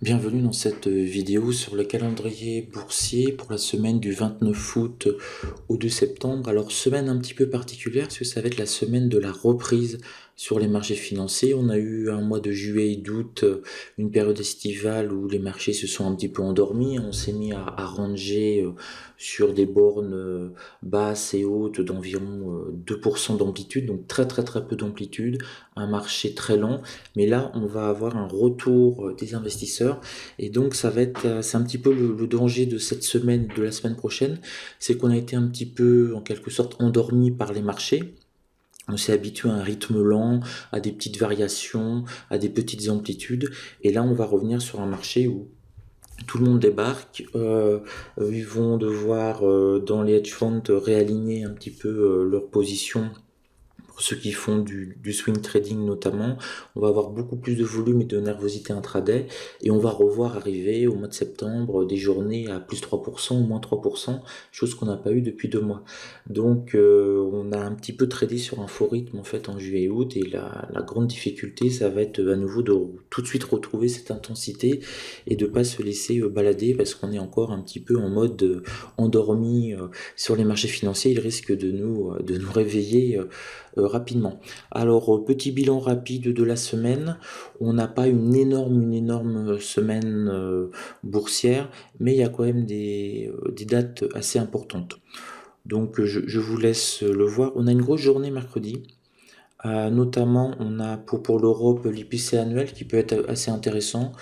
Bienvenue dans cette vidéo sur le calendrier boursier pour la semaine du 29 août au 2 septembre. Alors, semaine un petit peu particulière parce que ça va être la semaine de la reprise sur les marchés financiers. On a eu un mois de juillet et d'août, une période estivale où les marchés se sont un petit peu endormis. On s'est mis à ranger sur des bornes basses et hautes d'environ 2% d'amplitude, donc très très très peu d'amplitude, un marché très lent. Mais là, on va avoir un retour des investisseurs et donc ça va être, c'est un petit peu le danger de cette semaine, de la semaine prochaine, c'est qu'on a été un petit peu en quelque sorte endormi par les marchés. On s'est habitué à un rythme lent, à des petites variations, à des petites amplitudes, et là on va revenir sur un marché où tout le monde débarque, ils vont devoir dans les hedge funds réaligner un petit peu leur position. Pour ceux qui font du swing trading notamment, on va avoir beaucoup plus de volume et de nervosité intraday, et on va revoir arriver au mois de septembre des journées à plus 3% ou moins 3%, chose qu'on n'a pas eu depuis 2 mois. Donc on a un petit peu tradé sur un faux rythme en fait en juillet et août, et la grande difficulté ça va être à nouveau de tout de suite retrouver cette intensité et de pas se laisser balader parce qu'on est encore un petit peu en mode endormi sur les marchés financiers. Il risque de nous réveiller rapidement. Alors, petit bilan rapide de la semaine. On n'a pas une énorme semaine boursière, mais il y a quand même des dates assez importantes. Donc, je vous laisse le voir. On a une grosse journée mercredi. Notamment, on a pour l'Europe l'IPC annuel qui peut être assez intéressant.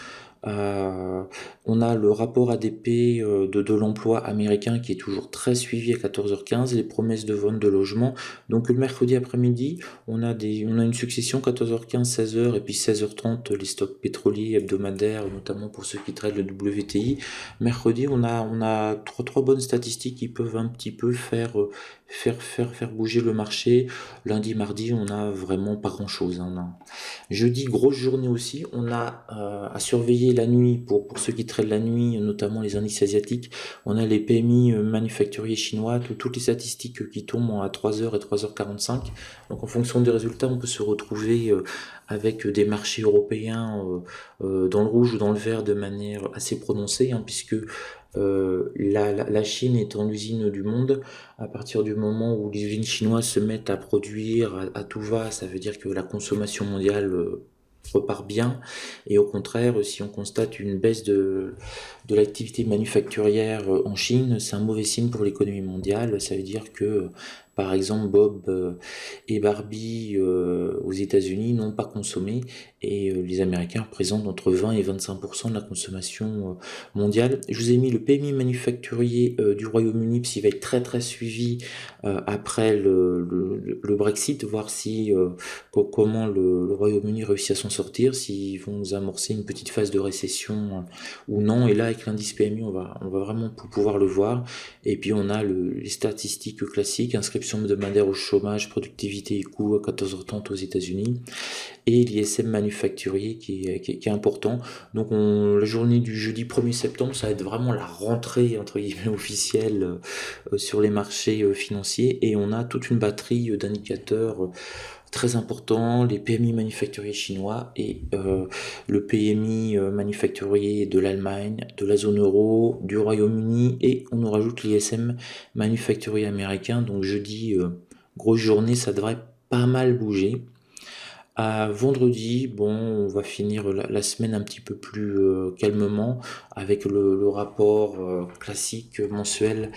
Euh, on a le rapport ADP de l'emploi américain qui est toujours très suivi à 14h15, les promesses de vente de logement. Donc le mercredi après-midi, on a une succession 14h15, 16h et puis 16h30 les stocks pétroliers hebdomadaires, notamment pour ceux qui traitent le WTI. Mercredi, on a trois bonnes statistiques qui peuvent un petit peu faire bouger le marché. Lundi, mardi, on a vraiment pas grand-chose, hein. Jeudi, grosse journée aussi. On a à surveiller la nuit pour ceux qui traitent la nuit, notamment les indices asiatiques. On a les PMI manufacturiers chinois, toutes les statistiques qui tombent à 3h et 3h45. Donc en fonction des résultats, on peut se retrouver avec des marchés européens dans le rouge ou dans le vert de manière assez prononcée, hein, puisque la Chine étant l'usine du monde, à partir du moment où les usines chinoises se mettent à produire à tout va, ça veut dire que la consommation mondiale repart bien. Et au contraire, si on constate une baisse de l'activité manufacturière en Chine, c'est un mauvais signe pour l'économie mondiale. Ça veut dire que, par exemple, Bob et Barbie aux États-Unis n'ont pas consommé, et les Américains représentent entre 20 et 25% de la consommation mondiale. Je vous ai mis le PMI manufacturier du Royaume-Uni, parce qu'il va être très très suivi après le Brexit, voir si comment le Royaume-Uni réussit à s'en sortir, s'ils vont nous amorcer une petite phase de récession ou non. Et là, avec l'indice PMI, on va vraiment pouvoir le voir. Et puis on a les statistiques classiques, inscription hebdomadaire au chômage, productivité et coûts à 14h30 aux États-Unis, et l'ISM manufacturier qui est important. Donc la journée du jeudi 1er septembre, ça va être vraiment la rentrée entre guillemets officielle sur les marchés financiers, et on a toute une batterie d'indicateurs très importants, les PMI manufacturiers chinois et le PMI manufacturier de l'Allemagne, de la zone euro, du Royaume-Uni, et on nous rajoute l'ISM manufacturier américain. Donc jeudi, grosse journée, ça devrait pas mal bouger. À vendredi, bon, on va finir la semaine un petit peu plus calmement avec le rapport classique mensuel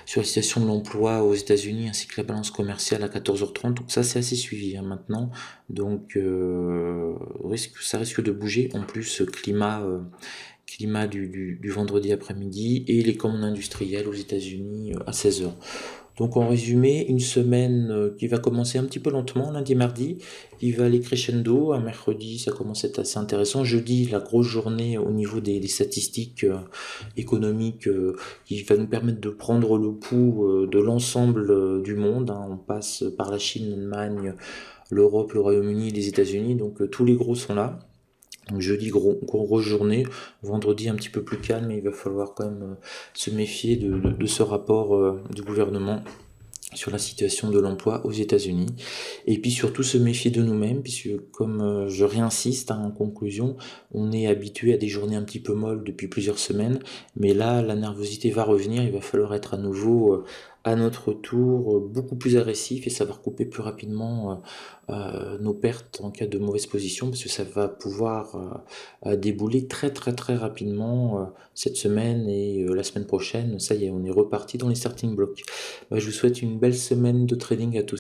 sur la situation de l'emploi aux États-Unis ainsi que la balance commerciale à 14h30. Donc ça, c'est assez suivi, hein, maintenant. Donc ça risque de bouger. En plus, climat du vendredi après-midi, et les commandes industrielles aux États-Unis à 16h. Donc en résumé, une semaine qui va commencer un petit peu lentement lundi, mardi, qui va aller crescendo. Un mercredi, ça commence à être assez intéressant. Jeudi, la grosse journée au niveau des statistiques économiques qui va nous permettre de prendre le pouls de l'ensemble du monde, hein. On passe par la Chine, l'Allemagne, l'Europe, le Royaume-Uni, les États-Unis. Donc tous les gros sont là. Donc jeudi, grosse journée. Vendredi, un petit peu plus calme, mais il va falloir quand même se méfier de ce rapport du gouvernement sur la situation de l'emploi aux États-Unis. Et puis surtout se méfier de nous-mêmes, puisque comme je réinsiste en conclusion, on est habitué à des journées un petit peu molles depuis plusieurs semaines, mais là, la nervosité va revenir, il va falloir être à nouveau à notre tour beaucoup plus agressif et savoir couper plus rapidement nos pertes en cas de mauvaise position, parce que ça va pouvoir débouler très très très rapidement cette semaine et la semaine prochaine. Ça y est, on est reparti dans les starting blocks. Je vous souhaite une belle semaine de trading à tous.